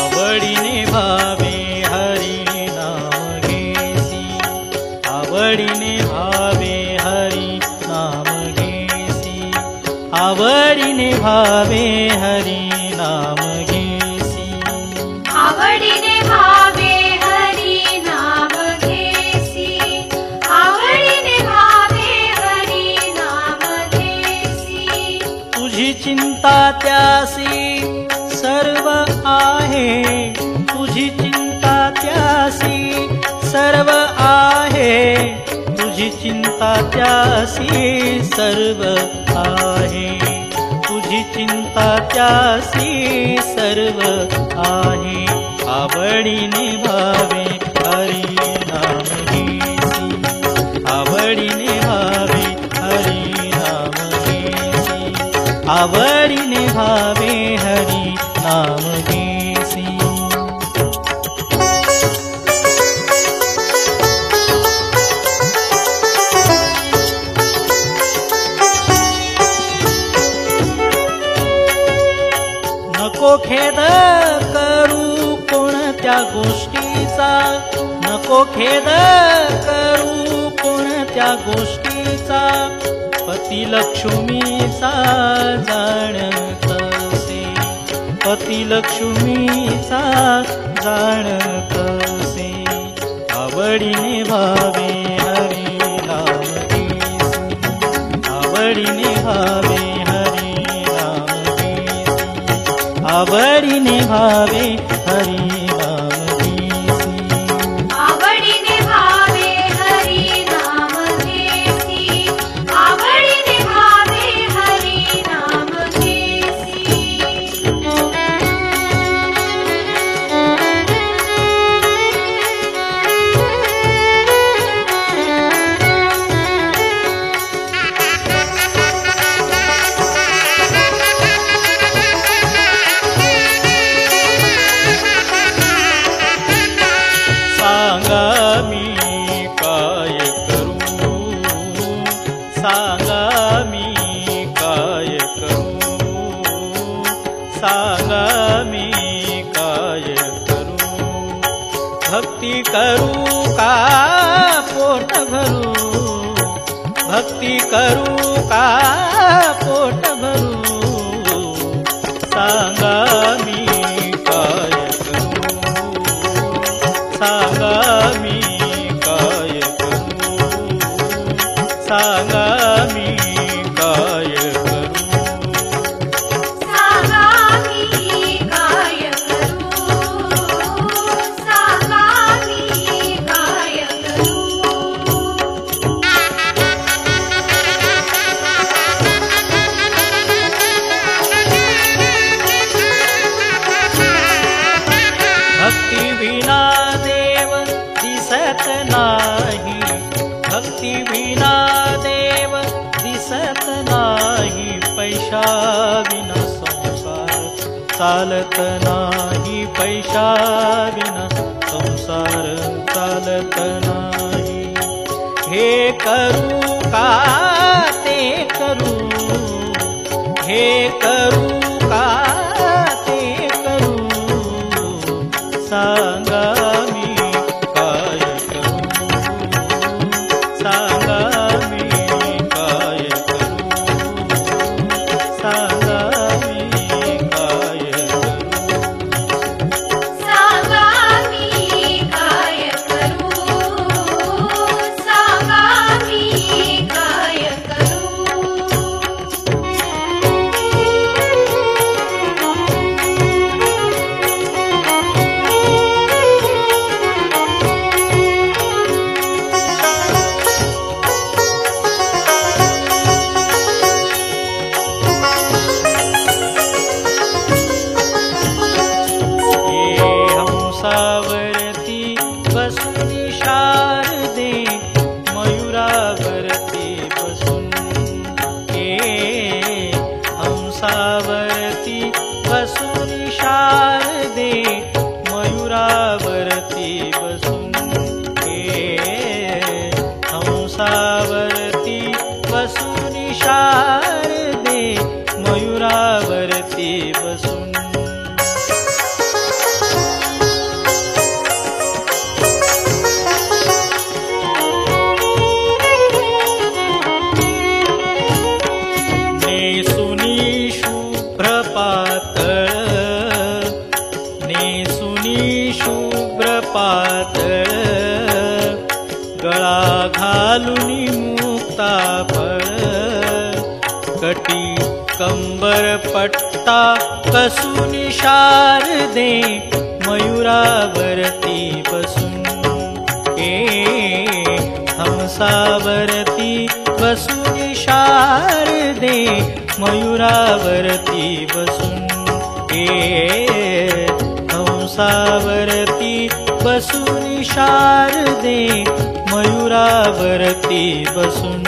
आवडीने भावे हरी नाम घेसी, आवडीने भावे हरी नाम घेसी, आवडीने भावे हरी नाम घेसी, आवडीने भावे हरी नाम घेसी। तुझी चिंता त्यासी सर्व आहे, तुझी चिंता त्यासी सर्व आहे, तुझी चिंता त्यासी सर्व आहे, तुझी चिंता त्यासी सर्व आहे। आवडीने भावे हरी नाम घेसी, आवडीने भावे हरी नाम घेसी, आवडीने भावे हरी नाम घेसी। नको खेद करू कोणत्या गोष्टीचा, नको खेद करू कोणत्या गोष्टीचा, पती लक्ष्मीचा जाणतसे, पती लक्ष्मीचा जाणतसे। आवडीने भावे हरी नाम घेसी, आवडीने भावे हरी नाम घेसी, आवडीने भावे हरी नाम घेसी, आवडीने भावे हरी नाम घेसी, आवडीने भावे हरी नाम घेसी। सांगा मी काय करू, सांगा मी काय करू, सांगा मी काय करू। भक्ती करू का पोट भरू, भक्ती करू का पोट भरू, सांगा मी काय करू, सांगा मी काय करू, सांगा मी काय करू, सांगा मी काय करू, सांगा मी काय करू। भक्ती विना देव दिसत नाही, भक्ती विना देव दिसत नाही, पैशा विना संसार चालत नाही, पैशा विना संसार चालत नाही। हे करू का ते करू, हे करू का ते करू, सांगा मी काय करू, सांगा मी काय करू, सांगा मी काय करू, सांगा मी काय करू, सांगा मी मयूरावरती बसून हंसावरती बसून शारदे मयूरावरती बसून हंसावरती बसून शारदे मयूरावरती बसून पातळ गळा घालुनी मुक्ताफळ कटी कंबर पट्टा कसून शारदे मयूरावरती बसून हंसावरती बसून शारदे मयूरावरती बसून हंसावरती बसून शारदे मयूरावरती बसून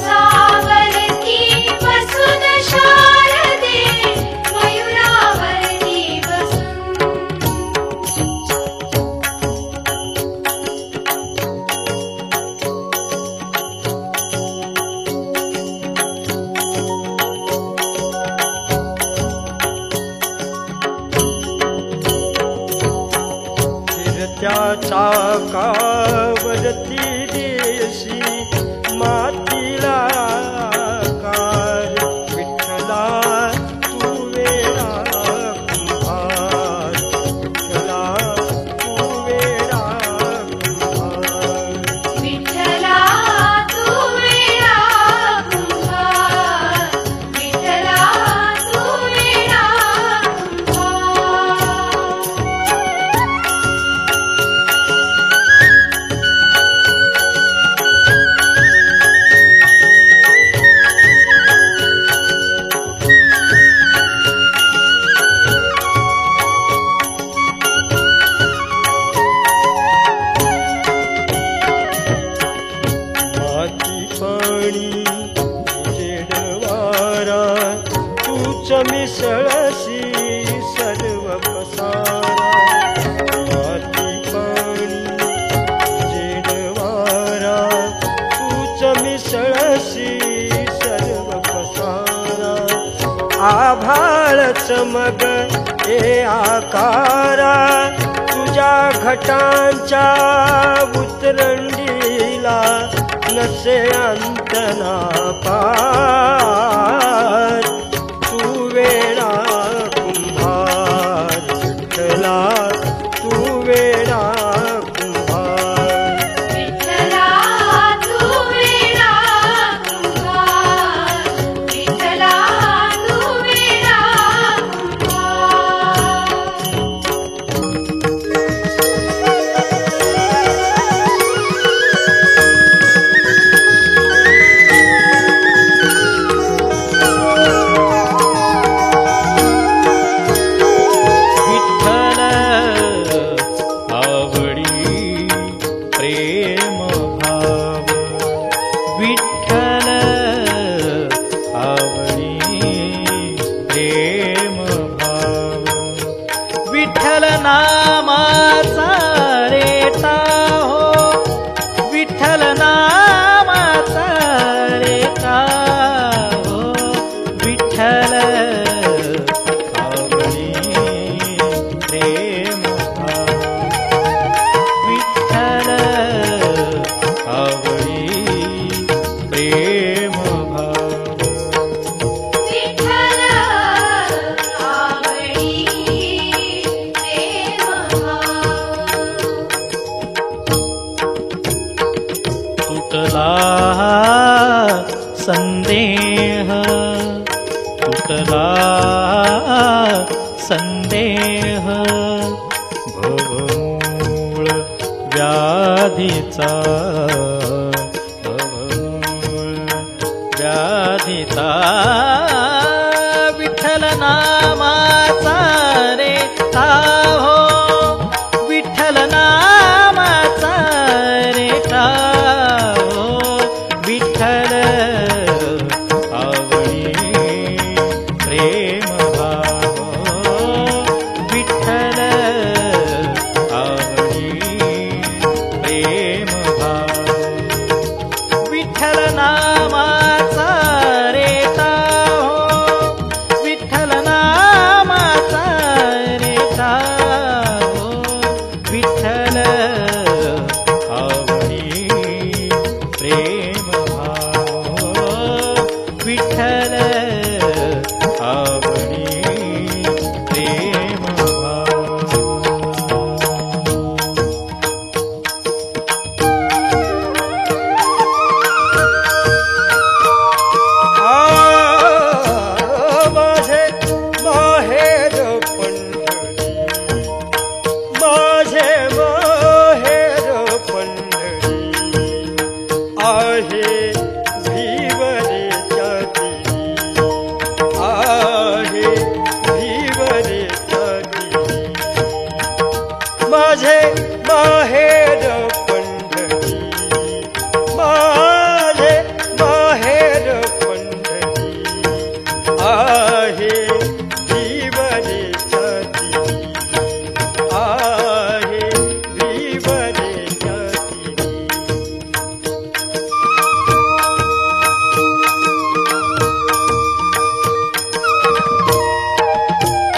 हंसावरती बसून शारदे मयूरावरती चाकावरती देशी मातीला कार विठ्ठला तू वेडा कुंभार विठ्ठला तू वेडा कुंभार विठ्ठला तू वेडा कुंभार विठ्ठला तू वेडा मिसळसी सर्व पसारा माती पाणी जेडवारा तूच मिसळसी सर्व पसारा आभाळ चमक हे आकारा तुझ्या घटांच्या उतरंडीला नसे अंत ना पार वेडा कुंभार विठ्ठला तू वेडा कुंभार विठ्ठला तू वेडा कुंभार विठ्ठला तू वेडा विठ्ठल नामाचा रेटा हो विठ्ठल नामाचा रेटा हो विठ्ठल आवडी प्रेम भाव विठ्ठल आवडी प्रेम भाव विठ्ठल आवडी प्रेम तुटला संदेह तुटला संदेह भवमूळ व्याधीचा भवमूळ व्याधीचा विठ्ठल नामाचा रे हो विठ्ठल नामाचा रे विठ्ठल नामाचा रेता हो, विठ्ठल नामाचा रेता हो, विठ्ठल आवडी प्रेम भाव, विठ्ठल आवडी प्रेम भाव. माझे माहेर पंढरी, माझे माहेर पंढरी आहे भिवरेच्या दिली, आहे भिवरेच्या दिली. माझे माहेर पंढरी, माझे माहेर पंढरी आहे भिवरेच्या दिली, आहे भिवरेच्या दिली.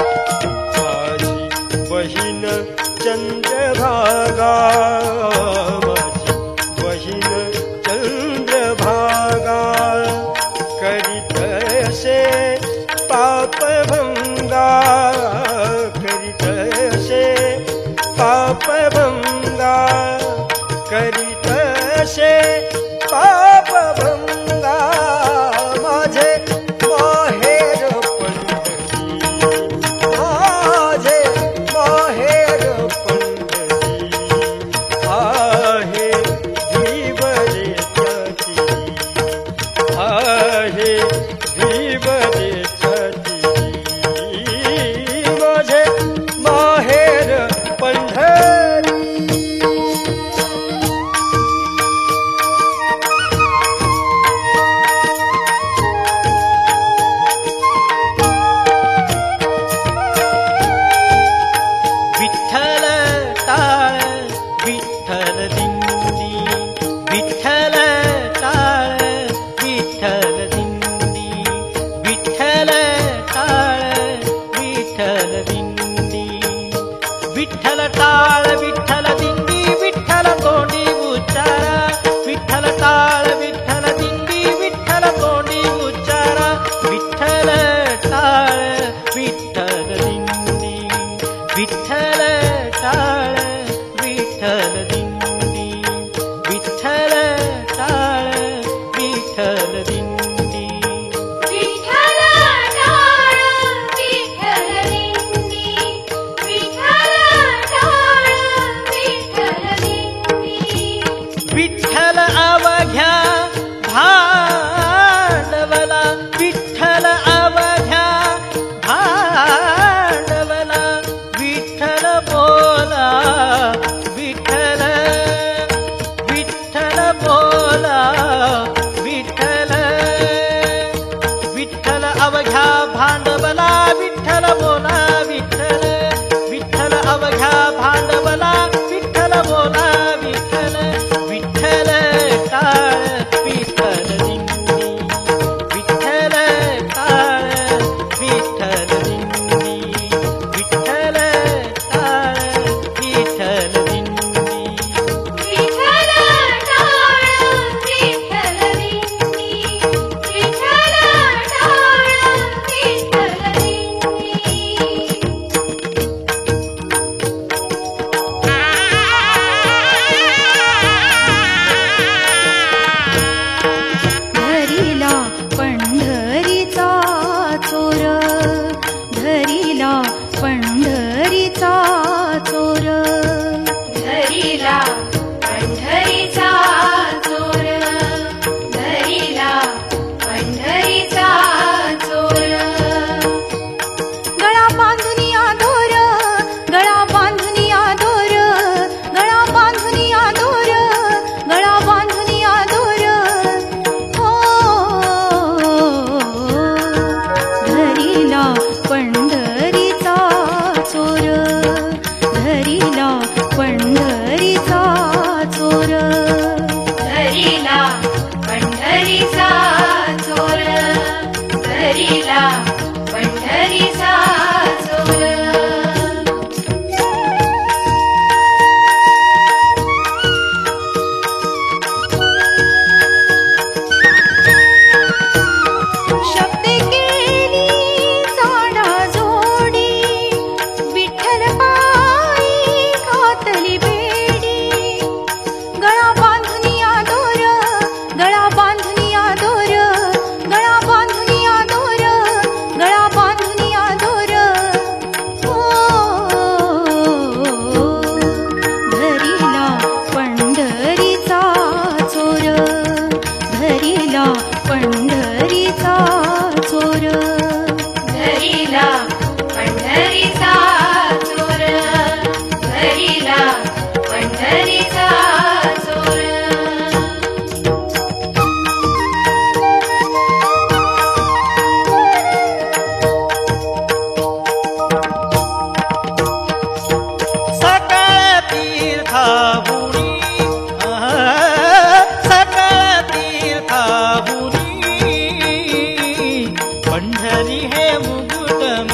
माझी बहीण चंद्रभागा, माझी बहीण चंद्रभागा करीतसे पापभंगा, करीतसे पापभंगा, करीतसे पापभंगा. माझे माहेर पंढरी, माझे माहेर पंढरी आहे भिवरेच्या दिली, आहे भिवरेच्या दिली. माझे माहेर पंढरी. विठ्ठल टाळ विठ्ठल दिंडी, विठ्ठल टाळ विठ्ठल दिंडी, विठ्ठल टाळ विठ्ठल दिंडी, विठ्ठल टाळ विठ्ठल दिंडी, विठ्ठल तोंडी उच्चारा, विठ्ठल टाळ विठ्ठल दिंडी, विठ्ठल तोंडी उच्चारा, विठ्ठल टाळ विठ्ठल दिंडी, विठ्ठल टाळ विठ्ठल दिंडी, विठ्ठल टाळ विठ्ठल दिंडी. विठ्ठल टाळ विठ्ठल दिंडी, विठ्ठल टाळ विठ्ठल दिंडी. विठ्ठल अवघ्या भांडवला, विठ्ठल अवघ्या भांडवला, विठ्ठल बोला विठ्ठल, विठ्ठल बोला विठ्ठल, विठ्ठल अवघ्या भांडवला, विठ्ठल बोला विठ्ठल, विठ्ठल अवघ्या भांडवला, विठ्ठल बोला विठ्ठल, विठ्ठल टाळ विठ्ठल दिंडी, विठ्ठल टाळ विठ्ठल दिंडी, विठ्ठल टाळ विठ्ठल दिंडी. विठ्ठल टाळ विठ्ठल दिंडी, विठ्ठल टाळ विठ्ठल पंढरीला भरिला पंढरीचा चोर शब्दे केली चाडा जोडी विठ्ठल पायी घातली बेडी गळा बांधुनिया दोर गळा बांधुनिया दोर गळा बांधुनिया दोर गळा बांधुनिया दोर ओ भरिला पंढरीचा चोर भरिला पंढरीचा चोर भरिला पंढरीचा चोर भरिला पंढरीचा चोर सकळ तीर्थाभुनी सकळ तीर्थाभुनी पंढरी हे मुकुटमन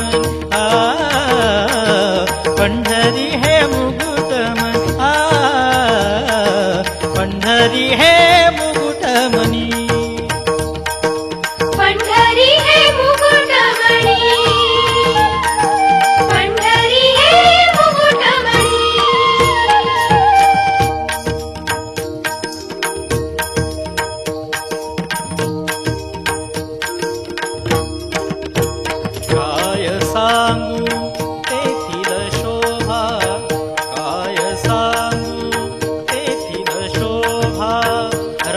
पंढरी हे मुकुटमन पंढरी हे मुकुटमनी पंढरी हे मुकुटमणी पंढरी हे मुकुटमणी काय सांगू तेथील शोभा काय सांगू तेथील शोभा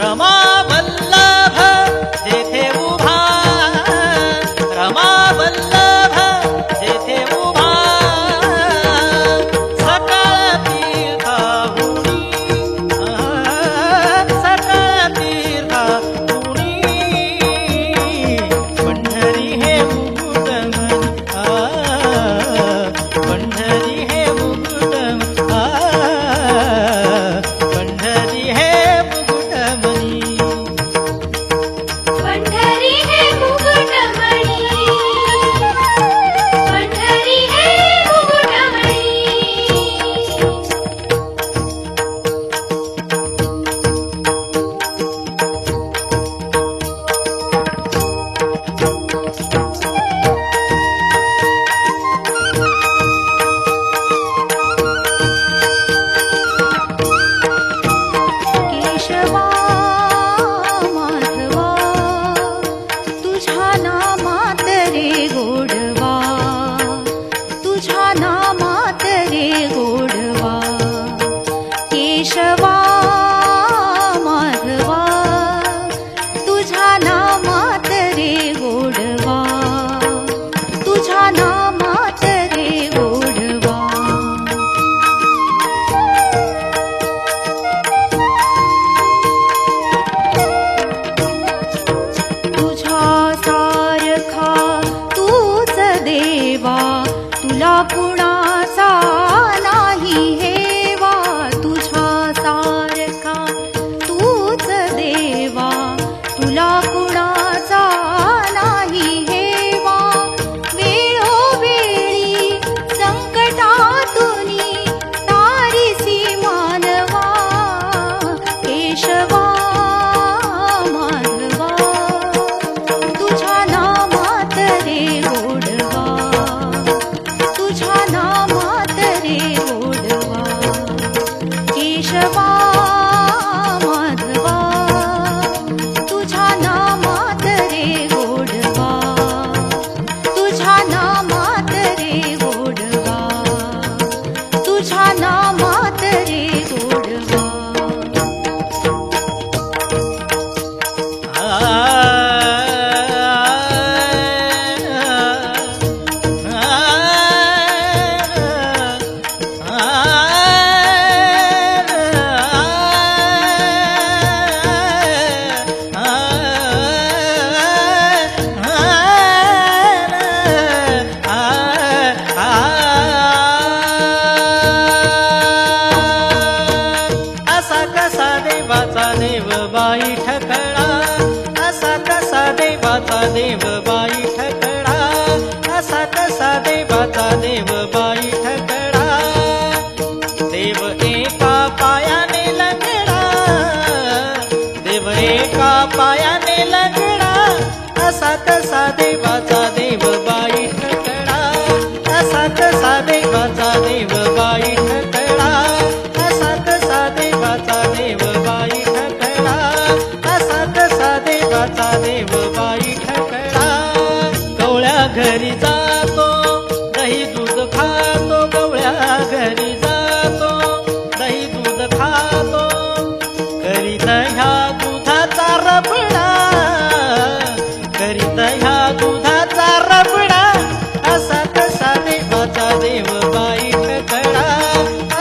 रमा वल्लभ जेथे उभा रमा वल्लभ जेथे उभा सकळ तीर्थाहुनी सकळ तीर्थाहुनी पंढरी हे मुकुटमन पंढरी हे मुकुटमन पंढरी हे मुकुटमनी पंढरी हे मुकुटमणी पंढरी हे मुकुटमणी केशवा माधवा तुझ्या नामात रे गोडवा तुझ्या नामात रे गोडवा केशवा माधवा तुझ्या नामात रे गोडवा तुझ्या नामात रे गोडवा तुझ्या सारखा तूच देवा तुला कुणाचा नाही हेवा तुझ्या सारखा तूच देवा तुला कुणाचा नाही हेवा वेळोवेळी संकटातुनी तारिसी मानवा केशवा माधवा तुझ्या नामात रे गोडवा तुझ्या नामात रे गोडवा केशवा माधवा तुझ्या नामात रे गोडवा तुझ्या नामात रे गोडवा तुझ्या नामात रे गोडवा देवाचा देव बाई ठकळा असा कसा देवाचा देव बाई ठकडा, असा कसा देवाचा देव बाई ठकडा. देव एका पायाने लंगडा, देव एका पायाने लंगडा, असा कसा देवाचा देव बाई ठकडा, असा कसा देवाचा देव बाई ठकडा, असा कसा देवाचा देव बाई ठकडा, असा कसा देवाचा देव बाई ठकडा. गवळ्या घरी जातो दही दूध खातो, गवळ्या घरी जातो दही दूध खातो, करीत ह्या दुधाचा रबडा, करीत ह्या दुधाचा रबडा, असा कसा देवाचा देव बाई ठकडा,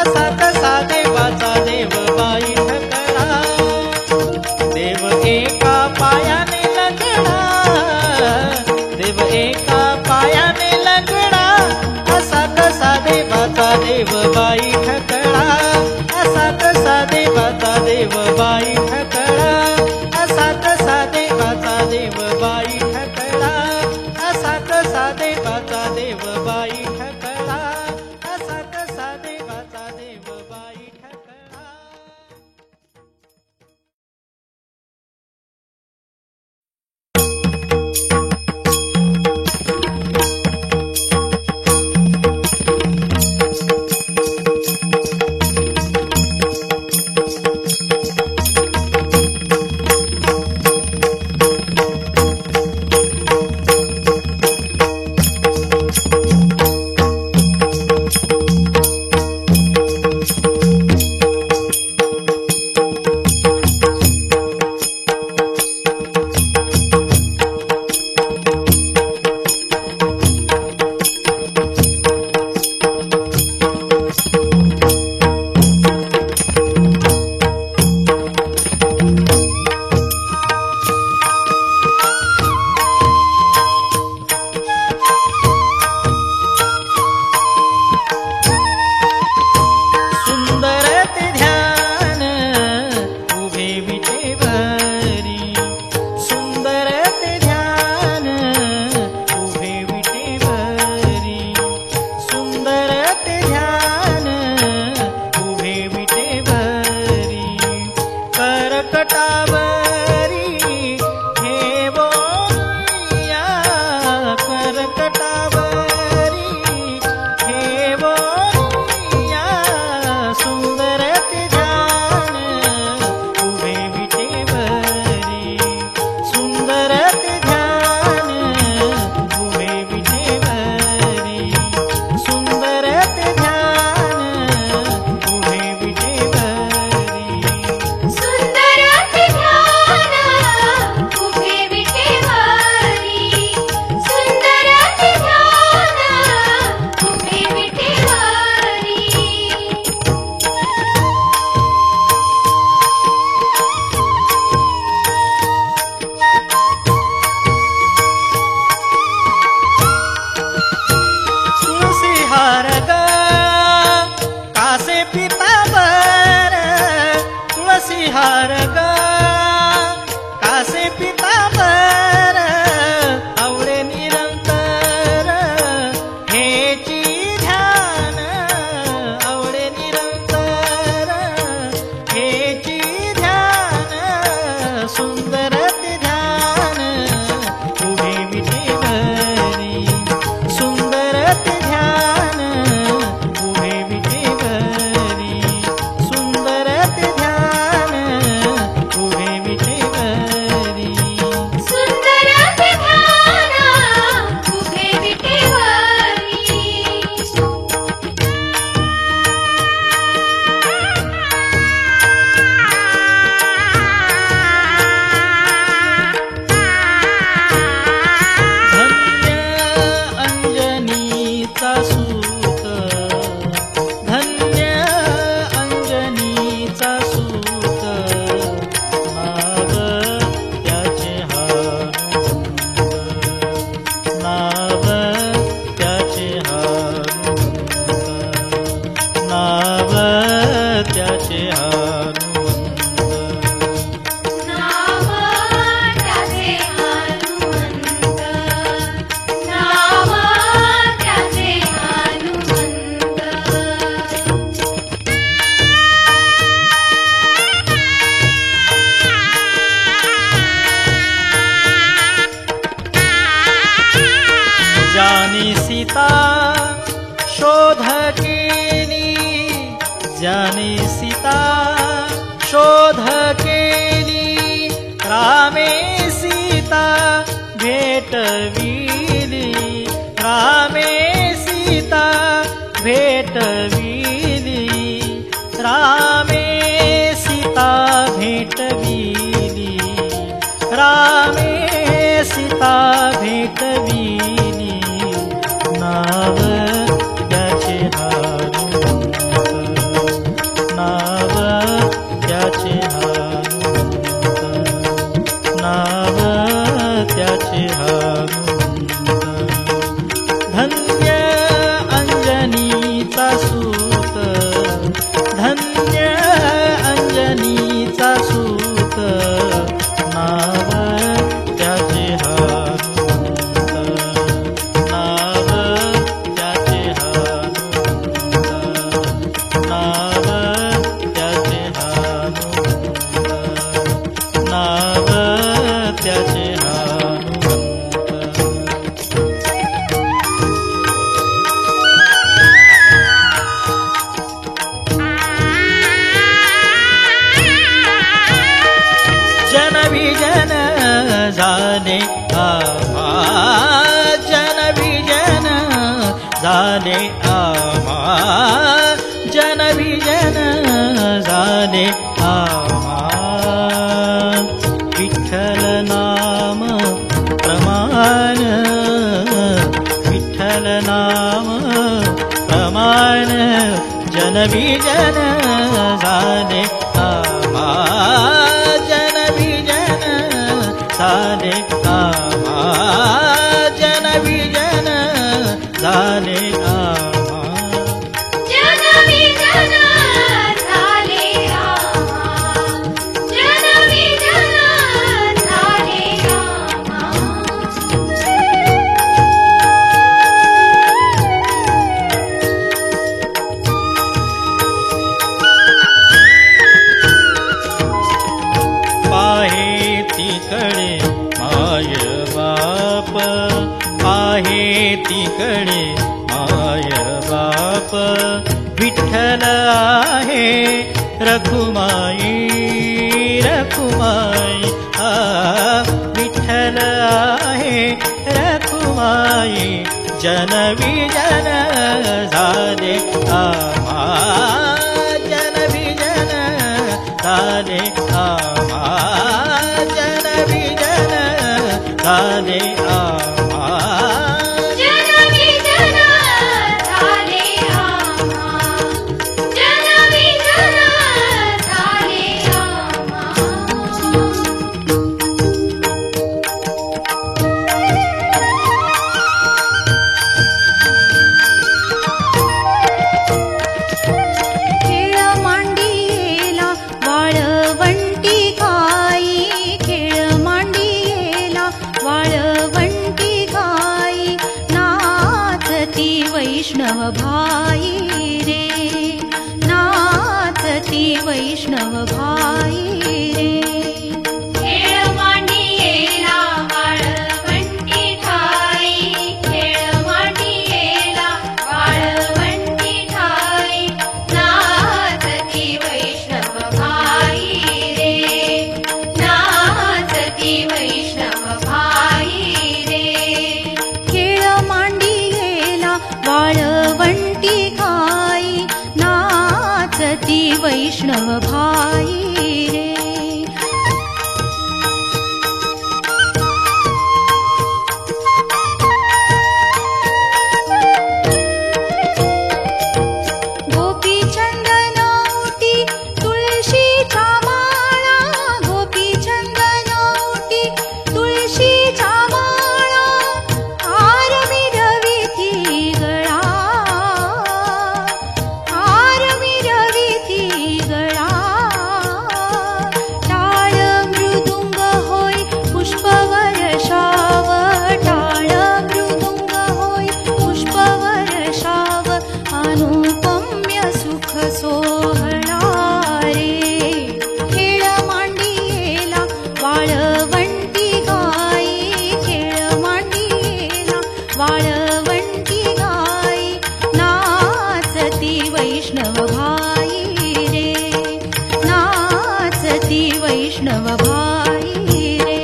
असा कसा देवाचा देव बाई ठकडा. देव एका पायाने लंगडा, देव एका पायाने लंगडा, असा कसा देवाचा देव बाई ठकडा, असा कसा देवाचा देव बाई ठकडा, असा कसा देवाचा देव बाई ठकडा, असा कसा देवाचा देव बाई ठकडा, असा कसा देवाचा देव बाई ठकडा. सुंदर ते ध्यान सीता शोध केली, ज्याने सीता शोध केली, रामे सीता भेटविली, रामे सीता भेटविली, रामे सीता भेटविली, रामे सीता भेटविली, नाव त्याचे हनुमंत, नाव त्याचे हनुमंत, नाव त्याचे हनुमंत. धन्य अंजनीचा सूत, धन्य अंजनीचा सूत, नाव त्याचे हनुमंत, नाव त्याचे हनुमंत, नाव त्याचे हनुमंत, नाव त्याचे हनुमंत. जन विजन झाले आम्हा, जन विजन झाले आम्हा, जन विजन झाले आम्हा. विठ्ठल नाम प्रमाण, विठ्ठल नाम प्रमाण, जन विजन झाले आम्हा, जन विजन झाले आम्हा, जन विजन झाले आम्हा. जन विजन झाले आम्हा, जन विजन झाले आम्हा. पाहे तिकडे माय बाप, पाहे तिकडे माय बाप, विठ्ठल आहे रखुमाई, रखुमाई, विठ्ठल आहे रखुमाई. जन विजन झाले आम्हा, जन विजन झाले आम्हा, जन विजन झाले आम्हा. जन विजन झाले आम्हा, जन विजन झाले आम्हा. खेळ मांडियेला वाळवंटी खाई, खेळ मांडियेला वाळवंटी खाई, नाचती वैष्णव भाई रे, नाचती वैष्णव भाई रे. खेळ मांडियेला वाळवंटी ठाई, खेळ मांडियेला वाळवंटी ठाई, नाचती वैष्णव भाई रे, नाचती वैष्णव भाई रे. खेळ मांडियेला वाळवंटी खाई, नाचती वैष्णव भाई रे. गोपी चंदन उटी तुळशीच्या माळा, गोपी चंदन उटी तुळशीच्या माळा, हार मिरविती गळा, हार मिरविती गळा. वैष्णव भाई रे.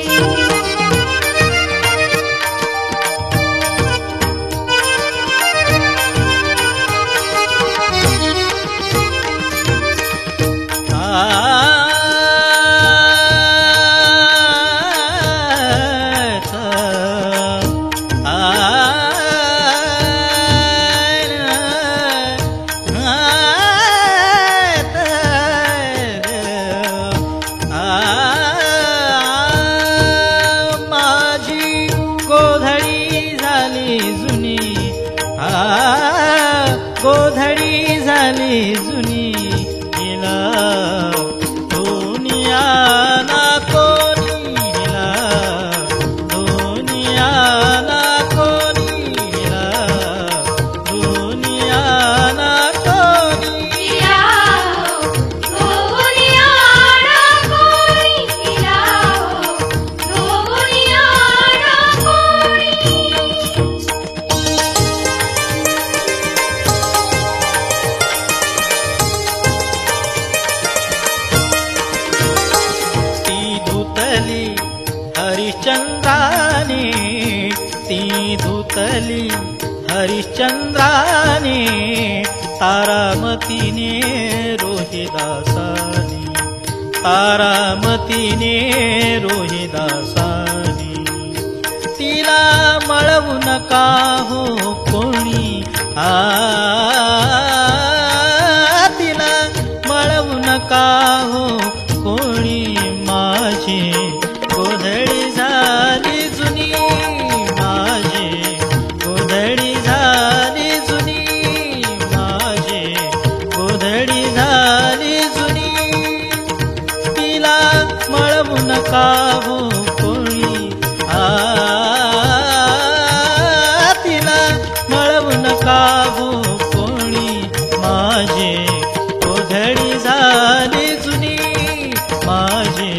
गोधडी झाली जुनी हिला दुनिया ना कोणी हिला दुनिया ना कोणी हिला दुनिया ना कोणी हरिश्चंद्राने ती धुतली हरिश्चंद्राने तारामतीने रोहिदासाने तारामतीने रोहिदासाने तिला मळवू नका हो कोणी तिला मळवू नका हो कोणी माझी गोधडी झाली जुनी माझी गोधडी झाली जुनी माझी गोधडी झाली जुनी तिला मळवू नका हो कोणी तिला मळवू नका हो कोणी माझी गोधडी झाली जुनी माझी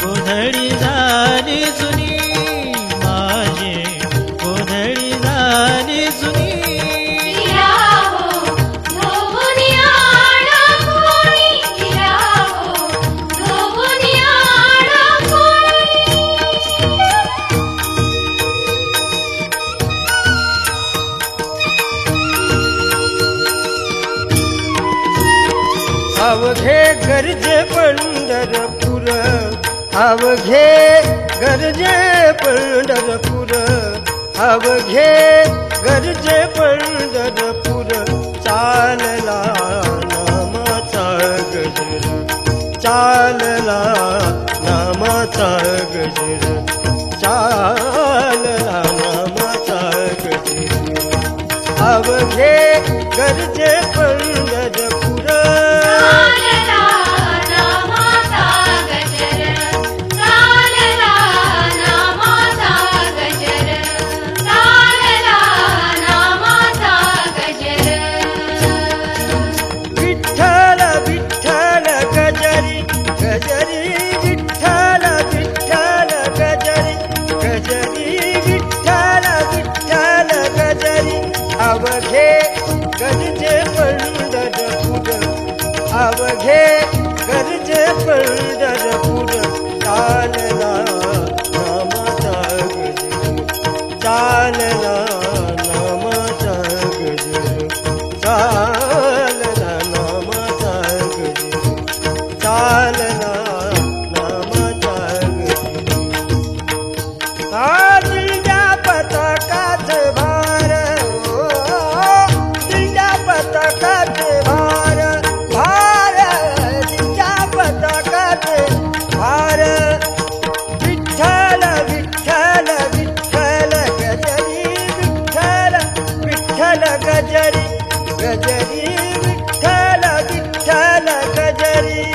गोधडी झाली जुनी माझी गोधडी झाली जुनी अवघे गरजे पंढरपूर अवघे गरजे पंढरपूर अवघे गरजे पंढरपूर चालला नामाचा गजर चालला नामाचा गजर चालला नामाचा गजर अवघे गरजे पंढरपूर अवघे गरजे पंढरपूर अवघे गरजे पंढरपूर चालला नामाचा गजर चालला नामाचा गजर चालला नामाचा गजर चालला नामाचा गजर दिंड्या पताकाचे भार दिंड्या पताकाचे भार भार दिंड्या पताकाचे भार विठ्ठल विठ्ठल विठ्ठल गजरी विठ्ठल विठ्ठल गजरी गजरी विठ्ठल विठ्ठल गजरी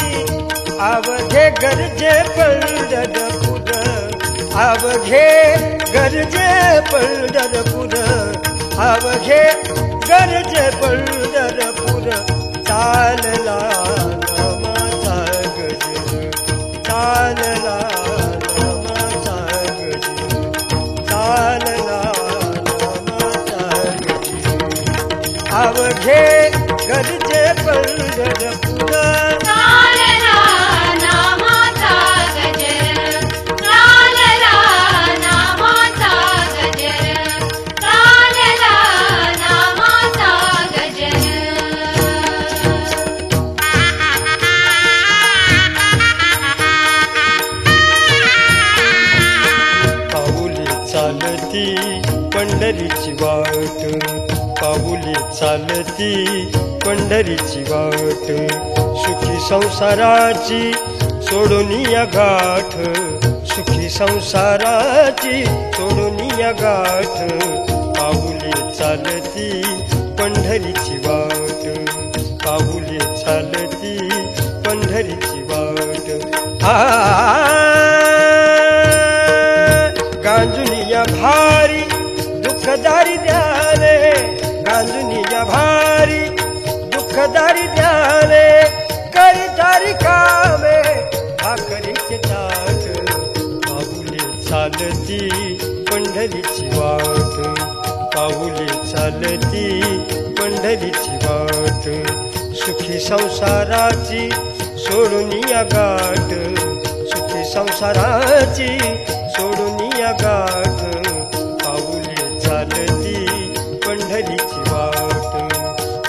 अवघे गरजे पंढरपूर अवघे गरजे पंढरपूर अवघे गरजे पंढरपूर चालला नामाचा गजर चालला नामाचा गजर चालला नामाचा गजर अवघे गरजे पंढरपूर चालला नामाचा चालती पंढरीची वाट, पाऊले चालती पंढरीची वाट, सुखी संसाराची सोडून या गाठ, सुखी संसाराची सोडून या गाठ, पाऊले चालती पंढरीची वाट, पाऊले चालती पंढरीची वाट. गांजुनिया भारी दुःखदारी द्याले, गांजुनिया भारी दुःखदारी द्याले, करी कामे भाकरीचे ताट, पाऊले चालती पंढरीची वाट, पाऊले चालती पंढरीची वाट, सुखी संसाराची सोडून या गाठ, सुखी संसाराची सोडून या गाठ, पाऊले चालती पंढरीची वाट,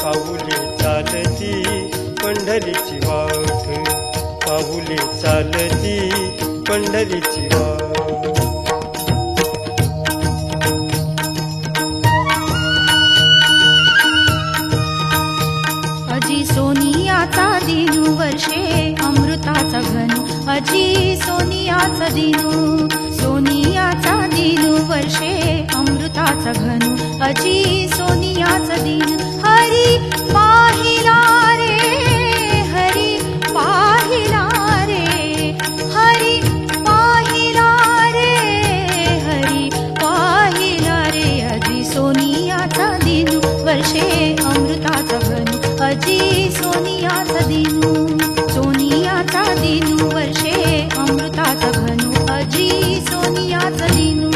पाऊले चालती पंढरीची वाट, पाऊले चालती पंढरीची वाट. अजी सोनियाचा दिनू वर्षे अमृताचा घन, अजी सोनियाचा दिनू, सोनियाचा दिनू वर्षे अमृताचा घन, अजी सोनियाचा दिन. हरी पाहिला रे, हरी पाहिला रे, हरी पाहिला रे, हरी पाहिला रे, अजी सोनियाचा दिनू वर्षे अमृताचा घन, अजी सोनियाचा दिनू, सोनियाचा दिनू वर्षे अमृताचा घन, अजी सोनियाचा दिनू.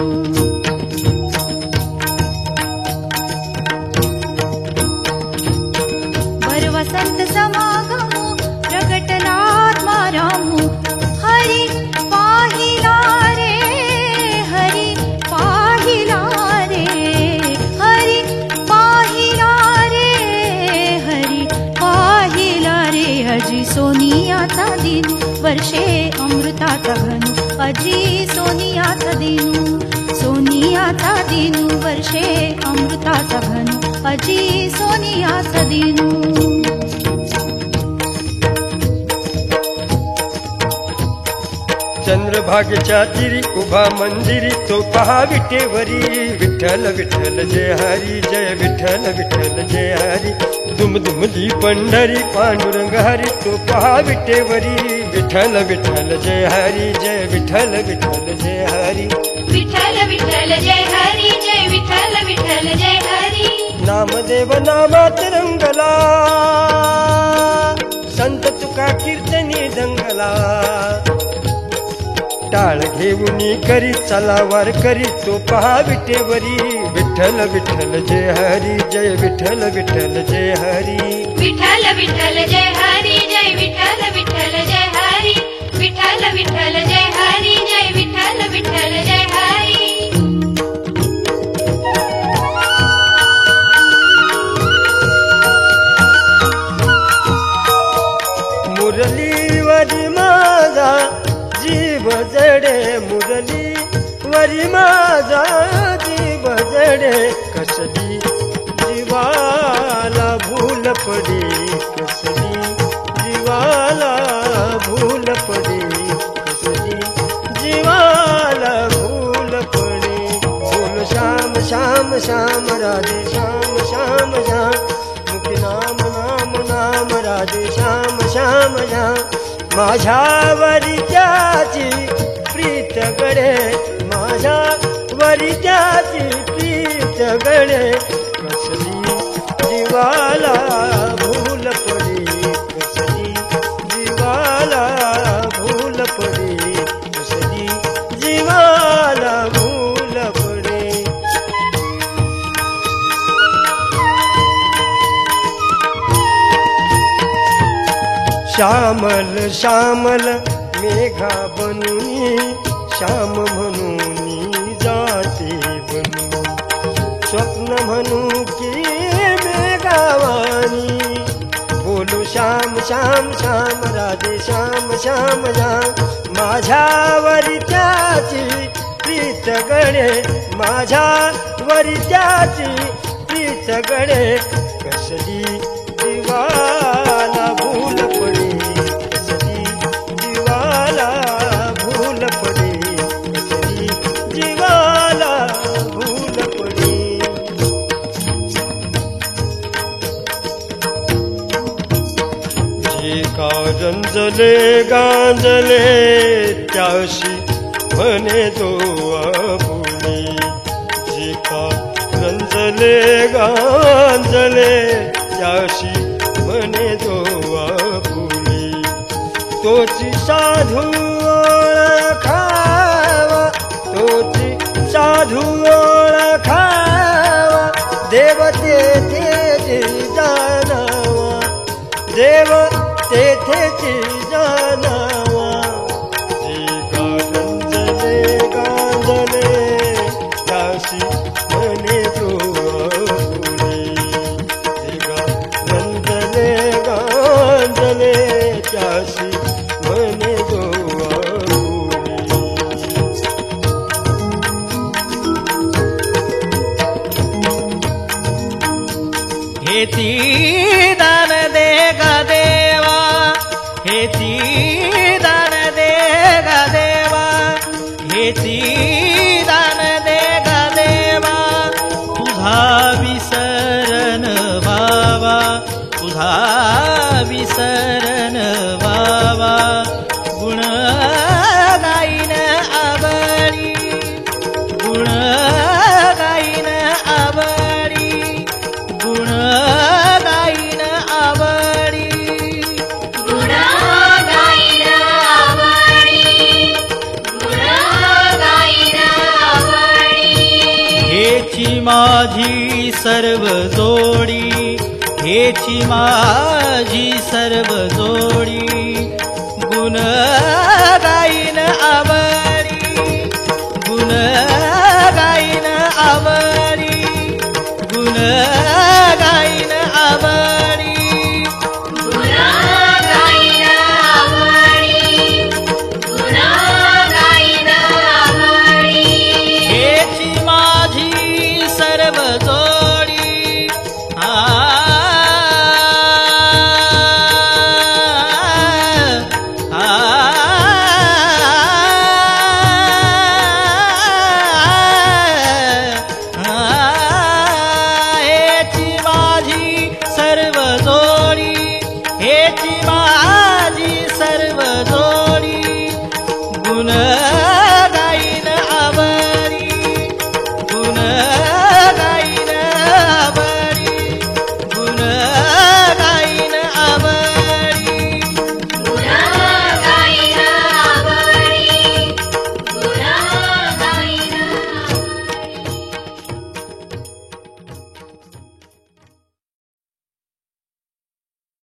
बर वसंत समागमो प्रगटलात्मा रामो, हरी पाहिला रे, हरी पाहिला रे, हरी पाहिला रे, हरी पाहिला रे, अजी सोनियाचा दिनू वर्षे अमृताचा घन, अजी सोनियाचा दिनू, सोनियाचा दिनू वर्षे अमृताचा घन, अजी सोनियाचा दिनू. चंद्रभागेच्या तिरी उभा मंदिरी, तो पहा विटेवरी, विठ्ठल विठ्ठल जय हरी, जय विठ्ठल विठ्ठल जय हरी, दुमदुमली पंढरी पांडुरंग हरी, तो पहा विटेवरी, विठ्ठल विठ्ठल जय हरी, जय विठ्ठल विठ्ठल जय हरी, विठ्ठल विठ्ठल जय हरी, जय विठ्ठल विठ्ठल जय हरी. नामदेव नामात रंगला, संत तुका कीर्तनी दंगला, टाळ घेऊनी करी चला वार करी, तो पहा विटेवरी, विठ्ठल विठ्ठल जय हरी, जय विठ्ठल विठ्ठल जय हरी, विठ्ठल विठ्ठल जय हरी, जय विठ्ठल विठ्ठल जय हरी, विठ्ठल विठ्ठल जय हरी, जय विठ्ठल विठ्ठल जय हरी. मुरलीवरी माझा जीव जडे, मुरलीवरी माझा जीव जडे, कसली जीवाला भूल पडी, कसली जीवाला भूल पडी, कसली जीवाला भूल पडी. बोल श्याम श्याम श्याम राधे श्याम श्याम श्याम, मुखी नाम नाम नाम राधे श्याम श्याम श्याम, माझ्यावरी त्याची प्रीत गडे, माझ्यावरी त्याची प्रीत गडे, कसली जीवाला भूल पडी, कसली जीवाला भूल पडी, कसली जीवाला भूल पडी. श्यामल श्यामल मेघा बनूनी, श्याम म्हणून जाते बनू, स्वप्न म्हणू की मेघावानी, बोलू श्याम श्याम श्याम राधे श्याम श्याम श्याम, माझ्यावरी त्याची प्रीत गणे माझ्या वरी त्याची प्रीत गणे कसली जीवाला भूल पडे कसली जीवाला भूल पडे कसली जीवाला भूल पडे जे का रंजले गांजले त्याशी म्हणे तो आपुली जे का रंजले गांजले त्याशी म्हणे तो आपुली तोची साधू ओळखावा तोची साधू ओळखावा देव तेथे जाणावा देव तेथे जाणावा जे गांजले गांजले त्याशी म्हणे तो आपुली जे गांजले गांजले त्याशी म्हणे तो आपुली हेती दान दे गा देवा हेती दान दे गा देवा हेती दान दे गा देवा तुझा विसरण व्हावा तुझा विसरण व्हावा गुण गाईन आवडी गुण गाईन आवडी गुण गाईन आवडी गुण गाईन आवडी गुण गाईन आवडी हेची माझी सर्व जोडी हेची माझी सर्व जोडी गुण गाईन